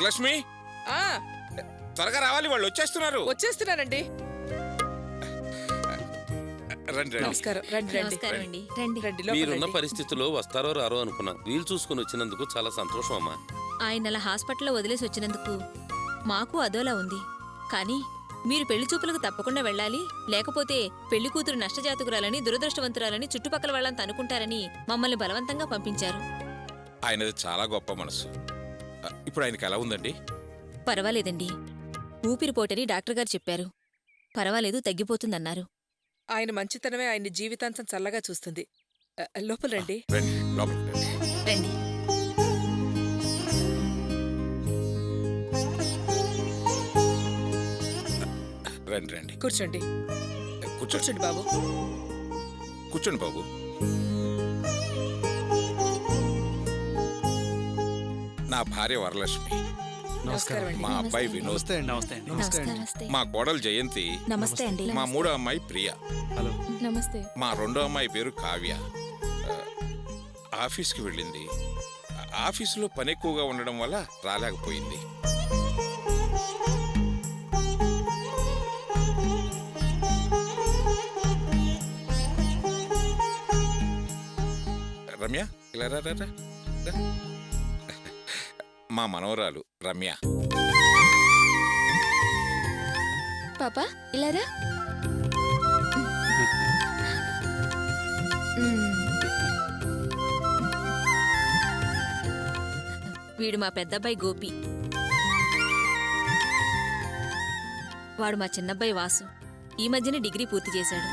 వరలక్ష్మి ఆ త్వరగా రావాలి, వాళ్ళు వచ్చేస్తున్నారండి. రండి రండి. నమస్కారం. రండి రండి నమస్కారం అండి రండి రండి, లోపలికి మీరున్న రండి. పరిస్థితుల్లో వస్తారో రారో అనుకున్నా. వీలు చూసుకుని వచ్చినందుకు చాలా సంతోషం అమ్మా. ఆయన అలా హాస్పిటల్లో వదిలేసి వచ్చినందుకు మాకు అదోలా ఉంది. కానీ మీరు పెళ్లి చూపులకు తప్పకుండా వెళ్ళాలి, లేకపోతే పెళ్లి కూతురు నష్టజాతకురాలని దురదృష్టవంతురాలని చుట్టుపక్కల వాళ్ళంతా అనుకుంటారని మమ్మల్ని బలవంతంగా పంపించారు. ఆయనది చాలా గొప్ప మనసు. ఇప్పుడు ఆయనకి ఎలా ఉందండి? పర్వాలేదండి, ఊపిరిపోటని డాక్టర్ గారు చెప్పారు. పర్వాలేదు, తగ్గిపోతుందన్నారు. ఆయన మంచితనమే ఆయన్ని జీవితాంతం చల్లగా చూస్తుంది. లోపల రండి. రండి లోపలికి రండి. రండి. రండి రండి. కూర్చోండి. కూర్చోండి కూర్చోండి బాబు. కూర్చోండి బాబు. నా భార్య వరలక్ష్మి, నమస్కారం అండి. మా అబ్బాయి వినోద్, నమస్తే అండి. నమస్తే అండి. నమస్తే. మా కోడలు జయంతి, నమస్తే అండి. మా మూడో అమ్మాయి ప్రియ, హలో. నమస్తే. మా రెండో అమ్మాయి పేరు కావ్య. ఆఫీస్కి వెళ్ళింది. ఆఫీసులో పని ఎక్కువగా ఉండడం వల్ల రాలేకపోయింది. రమ్య ఇలా రా రా, రా. రా. మా మనవరాలు రమ్య. పాపా ఇలారా. వీడు మా పెద్దబ్బాయి గోపి, వాడు మా చిన్నబ్బాయి వాసు. ఈ మధ్యనే డిగ్రీ పూర్తి చేశాడు.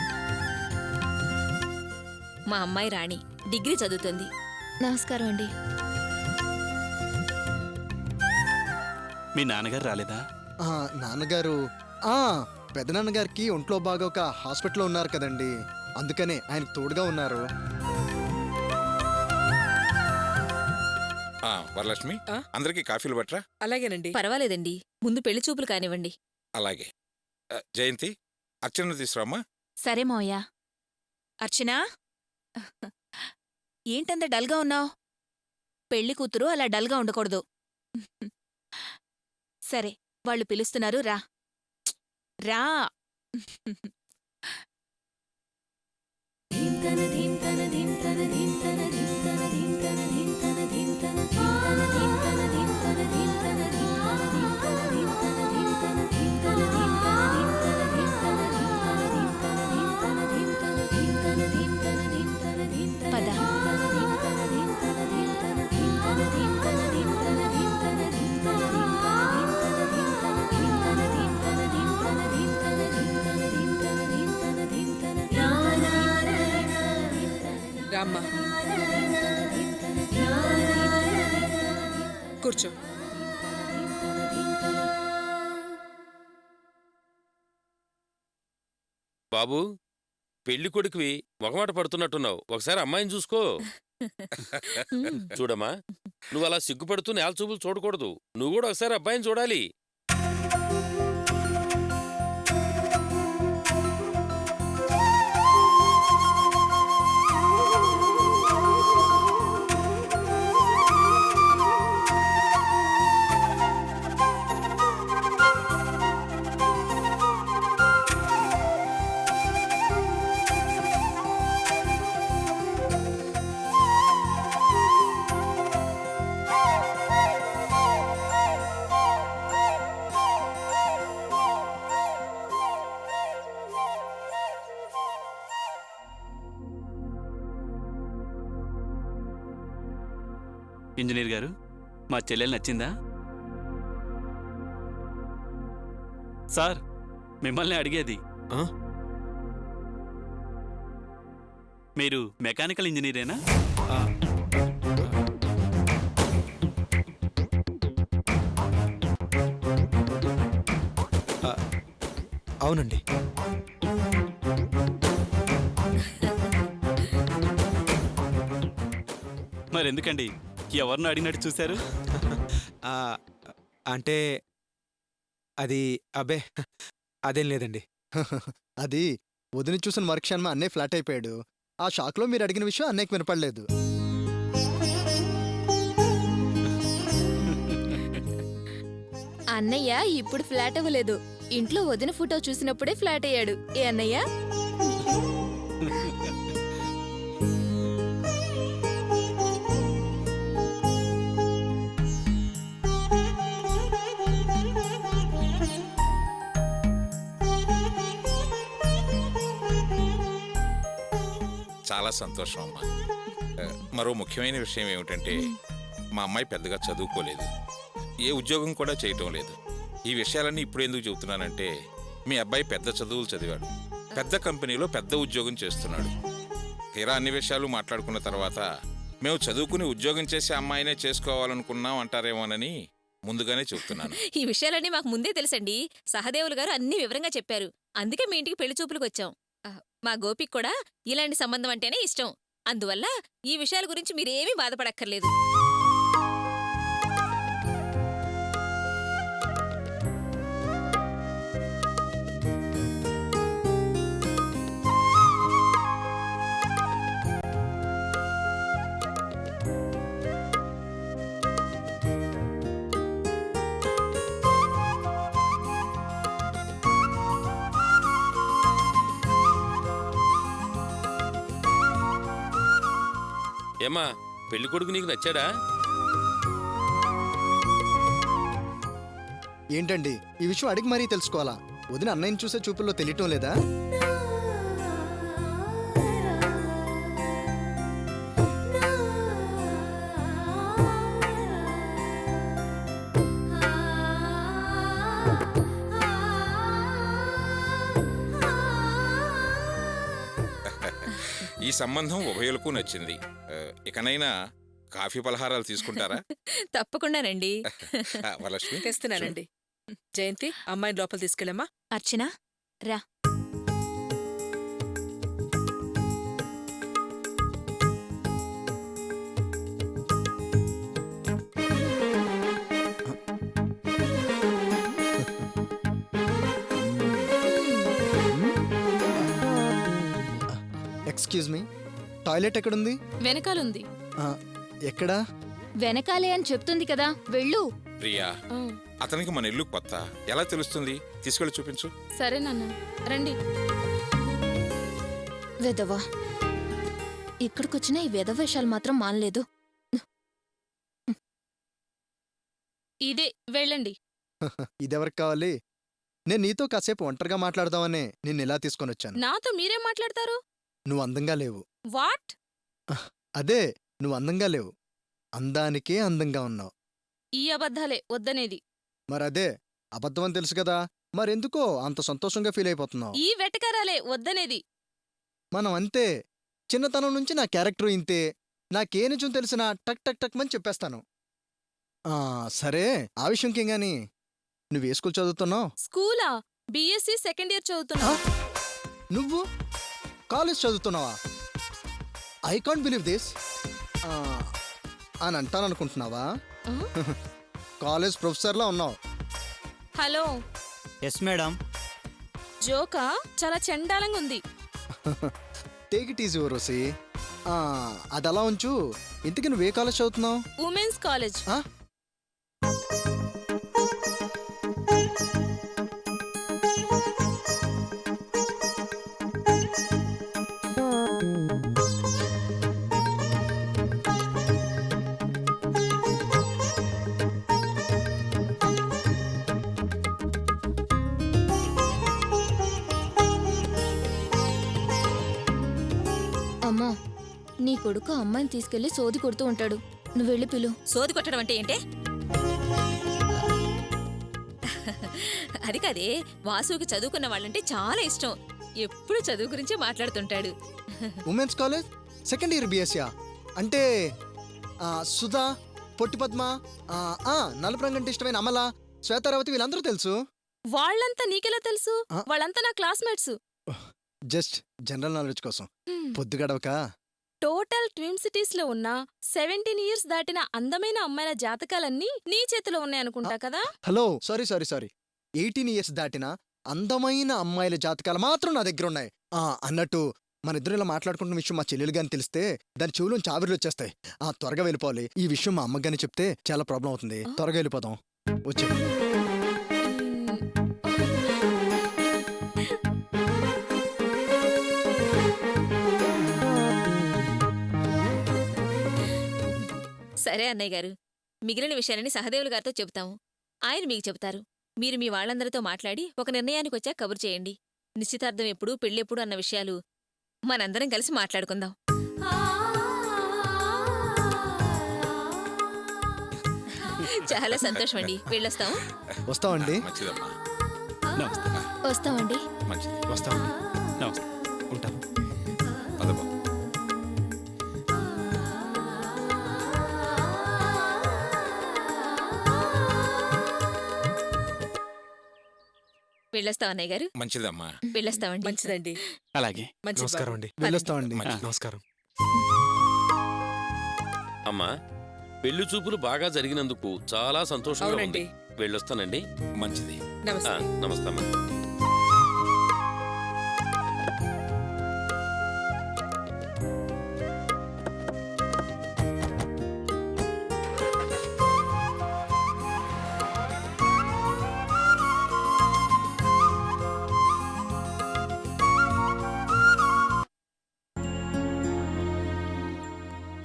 మా అమ్మాయి రాణి డిగ్రీ చదువుతుంది. నమస్కారం అండి. మీ నాన్నగారు రాలేదా? నాన్నగారు పెదనాన్నగారికి ఒంట్లో బాగోక హాస్పిటల్లో ఉన్నారు కదండి, అందుకనే ఆయనకు తోడుగా ఉన్నారు. వరలక్ష్మి, ఆ? అందరికీ కాఫీలు పట్టరా? అలాగేనండి. పర్వాలేదండి, ముందు పెళ్లి చూపులు కానివ్వండి. అలాగే. జయంతి, అర్చన తీసురామ్మా. సరే మోయ్యా. అర్చనా, ఏంటంత డల్గా ఉన్నావు? పెళ్లి కూతురు అలా డల్గా ఉండకూడదు. సరే, వాళ్ళు పిలుస్తున్నారు, రా రా. పద. రామ్మా, కూర్చో. బాబు, పెళ్లి కొడుకువి ఒకమాట పడుతున్నట్టున్నావు. ఒకసారి అమ్మాయిని చూసుకో. చూడమ్మా, నువ్వు అలా సిగ్గుపడుతూ నేల చూపులు చూడకూడదు. నువ్వు కూడా ఒకసారి అబ్బాయిని చూడాలి. ఇంజనీర్ గారు, మా చెల్లెలు నచ్చిందా? సార్, మిమ్మల్ని అడిగేది. మీరు మెకానికల్ ఇంజనీరేనా? అవునండి. మరెందుకండి ఎవరిని అడిగినట్టు చూశారు? అంటే అది అబ్బే అదేం లేదండి. అది వదిన చూసిన మరుక్షణం అన్నయ్య ఫ్లాట్ అయిపోయాడు. ఆ షాక్లో మీరు అడిగిన విషయం అన్నయ్యకి వినపడలేదు. అన్నయ్య ఇప్పుడు ఫ్లాట్ అవ్వలేదు. ఇంట్లో వదిన ఫోటో చూసినప్పుడే ఫ్లాట్ అయ్యాడు. ఏ అన్నయ్య? చాలా సంతోషం అమ్మా. మరో ముఖ్యమైన విషయం ఏమిటంటే మా అమ్మాయి పెద్దగా చదువుకోలేదు, ఏ ఉద్యోగం కూడా చేయటం లేదు. ఈ విషయాలన్నీ ఇప్పుడు ఎందుకు చెబుతున్నానంటే మీ అబ్బాయి పెద్ద చదువులు చదివాడు, పెద్ద కంపెనీలో పెద్ద ఉద్యోగం చేస్తున్నాడు. తీరా అన్ని విషయాలు మాట్లాడుకున్న తర్వాత మేము చదువుకుని ఉద్యోగం చేసే అమ్మాయినే చేసుకోవాలనుకున్నాం అంటారేమోనని ముందుగానే చెబుతున్నాను. ఈ విషయాలన్నీ మాకు ముందే తెలుసండి. సహదేవులు గారు అన్ని వివరంగా చెప్పారు. అందుకే మీ ఇంటికి పెళ్లి చూపులకు వచ్చాం. మా గోపిక్ కూడా ఇలాంటి సంబంధం అంటేనే ఇష్టం. అందువల్ల ఈ విషయాల గురించి మీరేమీ బాధపడక్కర్లేదు. ఏమ్మా పెళ్లి కొడుకు నీకు నచ్చాడా? ఏంటండి ఈ విషయం అడిగి మరీ తెలుసుకోవాలా? వదిన అన్నయ్యని చూసే చూపుల్లో తెలియటం లేదా? ఈ సంబంధం ఉభయులకు నచ్చింది. ఇకనైనా కాఫీ పలహారాలు తీసుకుంటారా? తప్పకుండానండి. వరలక్ష్మి తెస్తున్నానండి. జయంతి, అమ్మాయిని లోపల తీసుకెళ్ళమ్మా. అర్చన రా. ఎక్స్క్యూజ్ మీ, టాయిలెట్ ఎక్కడుంది? వెనకాలుంది. ఎక్కడా? వెనకాలే అని చెప్తుంది కదా, వెళ్ళు. ప్రియా, అతనికి మన ఇల్లు కొత్త, ఎలా తెలుస్తుంది? తీసుకెళ్ళి చూపించు. సరే నాన్న, రండి. వెదవా, ఇక్కడికొచ్చిన ఈ వెధవేషాలు మాత్రం మానలేదు. ఇదే, వెళ్ళండి. ఇదెవరికి కావాలి? నేను నీతో కాసేపు ఒంటరిగా మాట్లాడదామనే నిన్ను ఇలా తీసుకొని వచ్చాను. నాతో మీరేం మాట్లాడతారు? నువ్వు అందంగా లేవు. వాట్? అదే, నువ్వు అందంగా లేవు. అందానికే అందంగా ఉన్నావు. ఈ అబద్ధాలే వద్దనేది. మరదే అబద్ధం అని తెలుసు కదా, మరెందుకో అంత సంతోషంగా ఫీల్ అయిపోతున్నావు? ఈ వెటకారాలే వద్దనేది. మనం అంతే. చిన్నతనం నుంచి నా క్యారెక్టర్ ఇంతే. నాకే నిజం తెలిసినా టక్ టక్ టక్ మని చెప్పేస్తాను. సరే, ఆ విషయంకేం గాని, నువ్వు ఏ స్కూల్ చదువుతున్నావు? స్కూలా? బిఎస్సి సెకండ్ ఇయర్ చదువుతున్నా. నువ్వు కాలేజ్ చదువుతున్నావా? ఐ కాంట్ బిలీవ్ దిస్ అని అంటాననుకుంటున్నావా? కాలేజ్ ప్రొఫెసర్లా ఉన్నావు. హలో. Yes madam. జోకా చాలా చండాలంగా ఉంది. టేక్ ఇట్ ఈజీ ఓరోసి. అది అలా ఉంచు. ఇంతకీ నువ్వే కాలేజ్ చదువుతున్నావు? Women's college. అమ్మా, నీ కొడుకు అమ్మాయిని తీసుకెళ్లి సోది కొడుతూ ఉంటాడు. నువ్వు వెళ్ళి పిలు. సోది కొట్టడం అంటే ఏంటే? అది కాదే, వాసుకి చదువుకున్న వాళ్ళంటే చాలా ఇష్టం. ఎప్పుడు చదువు గురించి మాట్లాడుతుంటాడు. Women's college second year BSc అంటే సుధా, పొట్టి పద్మ, నలుపు రంగంటే ఇష్టమైన అమల, శ్వేతారావతి వీళ్ళందరూ తెలుసు. వాళ్ళంతా నీకెలా తెలుసు? వాళ్ళంతా నా క్లాస్మేట్స్. జస్ట్ జనరల్ నాలెడ్జ్ కోసం. పొద్దు గడవక. టోటల్ ట్విన్ సిటీస్ లో ఉన్న 17 ఇయర్స్ దాటిన అందమైన అమ్మాయిల జాతకాలన్నీ నీ చేతిలో ఉన్నాయనుకుంటా కదా? హలో, సారీ 18 ఇయర్స్ దాటిన అందమైన అమ్మాయిల జాతకాలు మాత్రం నా దగ్గర ఉన్నాయి. అన్నట్టు మన ఇద్దరు ఇలా మాట్లాడుకుంటున్న విషయం మా చెల్లెలు గాని తెలిస్తే దాని చెవులోంచి ఆవిర్లు వచ్చేస్తాయి. త్వరగా వెళ్ళిపోవాలి. ఈ విషయం మా అమ్మగాని చెప్తే చాలా ప్రాబ్లం అవుతుంది. త్వరగా వెళ్ళిపోదాం. వచ్చే సరే అన్నయ్య గారు, మిగిలిన విషయాలని సహదేవులు గారితో చెబుతాము. ఆయన మీకు చెబుతారు. మీరు మీ వాళ్ళందరితో మాట్లాడి ఒక నిర్ణయానికొచ్చాక కబురు చేయండి. నిశ్చితార్థం ఎప్పుడు, పెళ్ళెప్పుడు అన్న విషయాలు మనందరం కలిసి మాట్లాడుకుందాం. చాలా సంతోషం అండి. వెళ్ళొస్తాము. వస్తామండి. మంచిదమ్మా. నమస్తే. వస్తామండి. మంచిది. వస్తామండి. నమస్తే. ఉంటాను. పదమ్మా. వెళ్ళొస్తాం అన్నయ్య గారు. మంచిదమ్మా. వెళ్ళొస్తామండి. మంచిదండి. అలాగే. మంచిది బాబు. నమస్కారం అండి. వెళ్ళొస్తామండి. మంచిది. నమస్కారం. అమ్మా, పెళ్లి చూపులు బాగా జరిగినందుకు చాలా సంతోషంగా ఉంది. అవునండి. వెళ్ళొస్తానండి. మంచిది. నమస్తే. నమస్తే అమ్మా.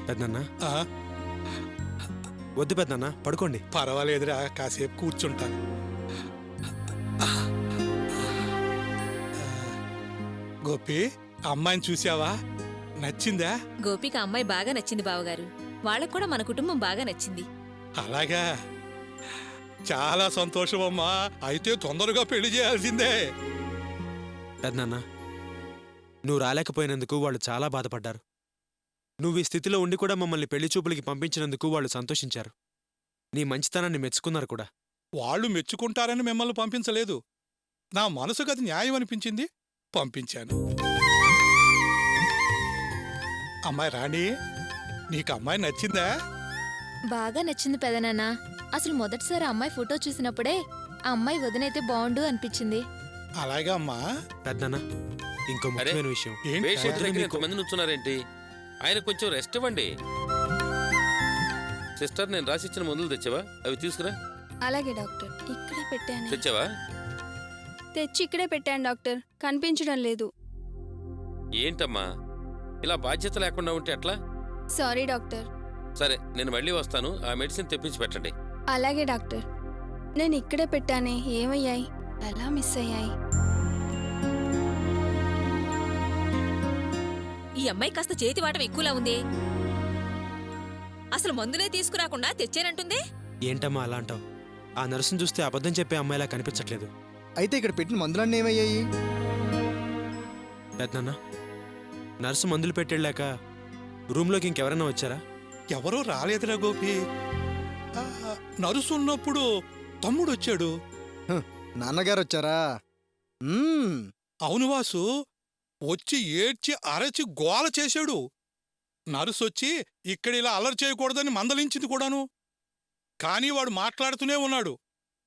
పెద్దన్న ఆ, వద్దు పెద్దన్న, పడుకోండి. పర్వాలేదురా, కాసేపు కూర్చుంటా. గోపి, అమ్మాయిని చూసావా? నచ్చిందా? గోపిక అమ్మాయి బాగా నచ్చింది బావగారు. వాళ్ళకు కూడా మన కుటుంబం బాగా నచ్చింది. అలాగా, చాలా సంతోషం అమ్మా. అయితే తొందరగా పెళ్లి చేయాల్సిందే. పెద్దన్న, నువ్వు రాలేకపోయినందుకు వాళ్ళు చాలా బాధపడ్డారు. నువ్వు ఈ స్థితిలో ఉండి కూడా మమ్మల్ని పెళ్లి చూపులకి పంపించినందుకు వాళ్ళు సంతోషించారు. నీ మంచితనాన్ని మెచ్చుకున్నారు కూడా. వాళ్ళు మెచ్చుకుంటారని మిమ్మల్ని పంపించలేదు. నా మనసుకు అది న్యాయం అనిపించింది, పంపించాను. అమ్మాయి రాణి, నీకు అమ్మాయి నచ్చిందా? బాగా నచ్చింది పెదనాన్న. అసలు మొదటిసారి అమ్మాయి ఫోటో చూసినప్పుడే ఆ అమ్మాయి వదినైతే బాగుండు అనిపించింది. అలాగా అమ్మా. పెద్దన్న, ఇంకో ముఖ్యమైన విషయం. ఏంటి? పేషెంట్ దగ్గర ఇంతమంది నుంచున్నారేంటి? ఆయన కొంచెం రెస్ట్ ఇవ్వండి. సిస్టర్, నేను రాసిచ్చిన మందులు తెచ్చావా? అవి తీసుకురా. అలాగే డాక్టర్. ఇక్కడే పెట్టాను. తెచ్చావా? తెచ్చి ఇక్కడే పెట్టాను డాక్టర్. కనిపించడం లేదు. ఏంటమ్మా, ఇలా బాధ్యత లేకుండా ఉంటే ఎట్లా? Sorry doctor. సరే, నేను మళ్ళీ వస్తాను. ఆ మెడిసిన్ తెప్పించి పెట్టండి. అలాగే డాక్టర్. నేను ఇక్కడే పెట్టానే, ఏమయ్యాయి? ఎలా మిస్ అయ్యాయి? ఈ అమ్మాయి కాస్త చేతివాటం ఎక్కువలా ఉందే. అసలు మందులే తీసుకురాకుండా తెచ్చానంటుందే. ఏంటమ్మా అలా అంటావు? ఆ నర్సును చూస్తే అబద్ధం చెప్పే అమ్మాయిలా కనిపించట్లేదు. అయితే ఇక్కడ పెట్టిన మందులన్నీ ఏమయ్యాయి? పెద్దన్న, నర్సు మందులు పెట్టెళ్ళాక రూమ్లోకి ఇంకెవరైనా వచ్చారా? ఎవరూ రాలేదురా గోపి. ఆ, నరుసు ఉన్నప్పుడు తమ్ముడు వచ్చాడు. నాన్నగారు వచ్చారా? మ్మ్. అవును వాసు, వచ్చి ఏడ్చి అరచి గోల చేశాడు. నరుసొచ్చి ఇక్కడ ఇలా అల్లరి చేయకూడదని మందలించింది కూడాను. కానీ వాడు మాట్లాడుతూనే ఉన్నాడు.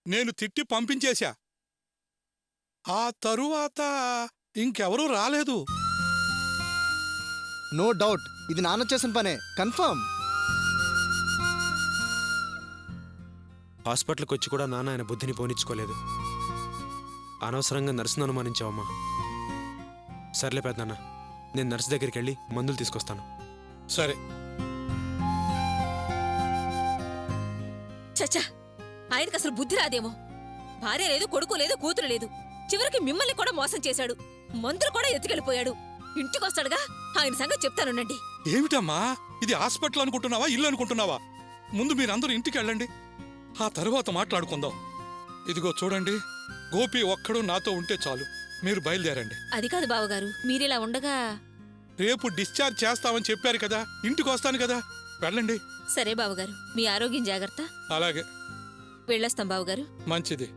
నేను తిట్టి పంపించేశా. ఆ తరువాత ఇంకెవరూ రాలేదు. నో డౌట్, ఇది నాన్న చేసిన పనే, కన్ఫర్మ్. హాస్పిటల్కి వచ్చి కూడా నాన్న ఆయన బుద్ధిని పోనిచ్చుకోలేదు. అనవసరంగా నర్సును అనుమానించావమ్మా. సర్లే పెద్దన్న, నేను నర్సు దగ్గరికి వెళ్ళి మందులు తీసుకొస్తాను. సరే. చచ్చా, ఆయనకు అసలు బుద్ధి రాదేమో. భార్య లేదు, కొడుకు లేదు, కూతురు లేదు. చివరికి మిమ్మల్ని కూడా మోసం చేశాడు. మందులు కూడా ఎత్తుకెళ్ళిపోయాడు. ఇంటికొస్తాడుగా, ఆయన సంగతి చెప్తానుండండి. ఏమిటమ్మా, ఇది హాస్పిటల్ అనుకుంటున్నావా, ఇల్లు అనుకుంటున్నావా? ముందు మీరందరూ ఇంటికి వెళ్ళండి, ఆ తరువాత మాట్లాడుకుందాం. ఇదిగో చూడండి, గోపి ఒక్కడు నాతో ఉంటే చాలు. మీరు బయలుదేరండి. అది కాదు బావగారు, మీరిలా ఉండగా. రేపు డిశ్చార్జ్ చేస్తామని చెప్పారు కదా, ఇంటికి వస్తాను కదా, వెళ్ళండి. సరే బావగారు, మీ ఆరోగ్యం జాగ్రత్త. అలాగే. వెళ్ళొస్తాం బావగారు. మంచిది.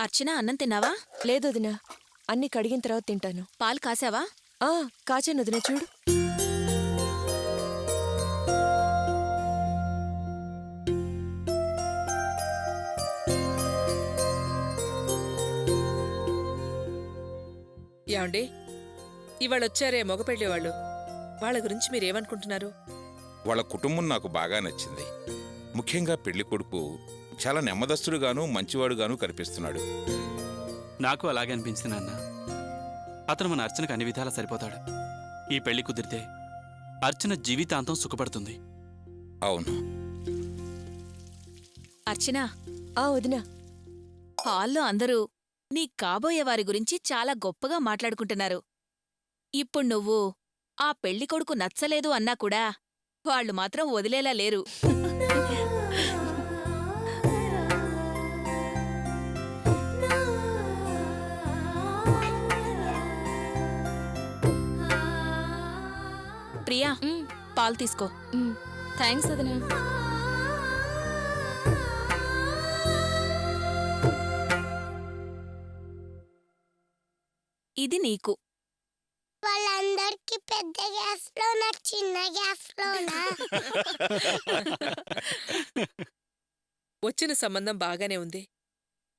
అర్చన, అన్నం తిన్నావా? లేదు వదినా, అన్ని కడిగిన తర్వాత తింటాను. పాలు కాసావా? కాచాను వదినా, చూడు. ఏమండి, ఇవాళొచ్చారే మగపెళ్లి వాళ్ళు, వాళ్ళ గురించి మీరేమనుకుంటున్నారు? వాళ్ళ కుటుంబం నాకు బాగా నచ్చింది. ముఖ్యంగా పెళ్లి కొడుకు చాలా నెమ్మదస్తుడుగాను మంచివాడుగాను కనిపిస్తున్నాడు. నాకు అలాగే అనిపించింది నాన్న. అతను మన అర్చనకు అన్ని విధాలా సరిపోతాడు. ఈ పెళ్లి కుదిరితే అర్చన జీవితాంతం సుఖపడుతుంది. అవును. అర్చనా, వదినా. హాల్లో అందరూ నీ కాబోయే వారి గురించి చాలా గొప్పగా మాట్లాడుకుంటున్నారు. ఇప్పుడు నువ్వు ఆ పెళ్లి కొడుకు నచ్చలేదు అన్నా కూడా వాళ్ళు మాత్రం వదిలేలా లేరు. ప్రియా, పాలు తీసుకో. థ్యాంక్స్ వదినా. ఇది నీకు. వాళ్ళందరికీ పెద్ద గ్యాస్ లో, నాకు చిన్న గ్యాస్ లోనా? వచ్చిన సంబంధం బాగానే ఉంది.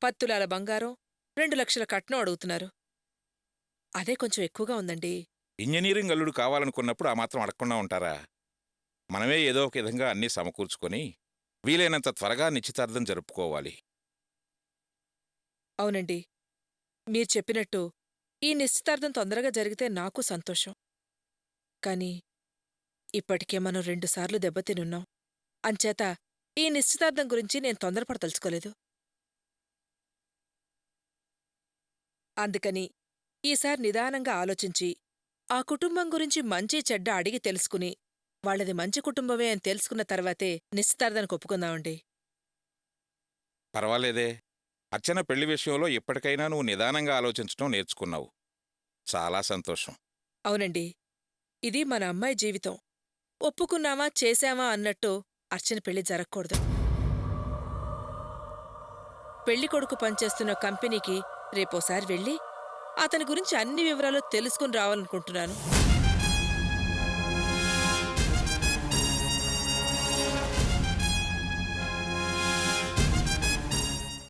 10 తులాల బంగారం, 2 లక్షల కట్నం అడుగుతున్నారు. అదే కొంచెం ఎక్కువగా ఉందండి. ఇంజనీరింగ్ అల్లుడు కావాలనుకున్నప్పుడు ఆ మాత్రం అడగకుండా ఉంటారా? మనమే ఏదో ఒక విధంగా అన్నీ సమకూర్చుకొని వీలైనంత త్వరగా నిశ్చితార్థం జరుపుకోవాలి. అవునండి, మీరు చెప్పినట్టు ఈ నిశ్చితార్థం తొందరగా జరిగితే నాకు సంతోషం. కాని ఇప్పటికే మనం 2 సార్లు దెబ్బతినున్నాం. అంచేత ఈ నిశ్చితార్థం గురించి నేను తొందరపడదలుచుకోలేదు. అందుకని ఈసారి నిదానంగా ఆలోచించి ఆ కుటుంబం గురించి మంచి చెడ్డ అడిగి తెలుసుకుని వాళ్ళది మంచి కుటుంబమే అని తెలుసుకున్న తర్వాతే నిశ్చితార్థానికి ఒప్పుకుందామండి. పర్వాలేదే, అర్చన పెళ్లి విషయంలో ఇప్పటికైనా నువ్వు నిదానంగా ఆలోచించడం నేర్చుకున్నావు. చాలా సంతోషం. అవునండి, ఇది మన అమ్మాయి జీవితం. ఒప్పుకున్నామా చేశామా అన్నట్టు అర్చన పెళ్లి జరగకూడదు. పెళ్లి కొడుకు పనిచేస్తున్న కంపెనీకి రేపోసారి వెళ్ళి అతని గురించి అన్ని వివరాలు తెలుసుకుని రావాలనుకుంటున్నాను.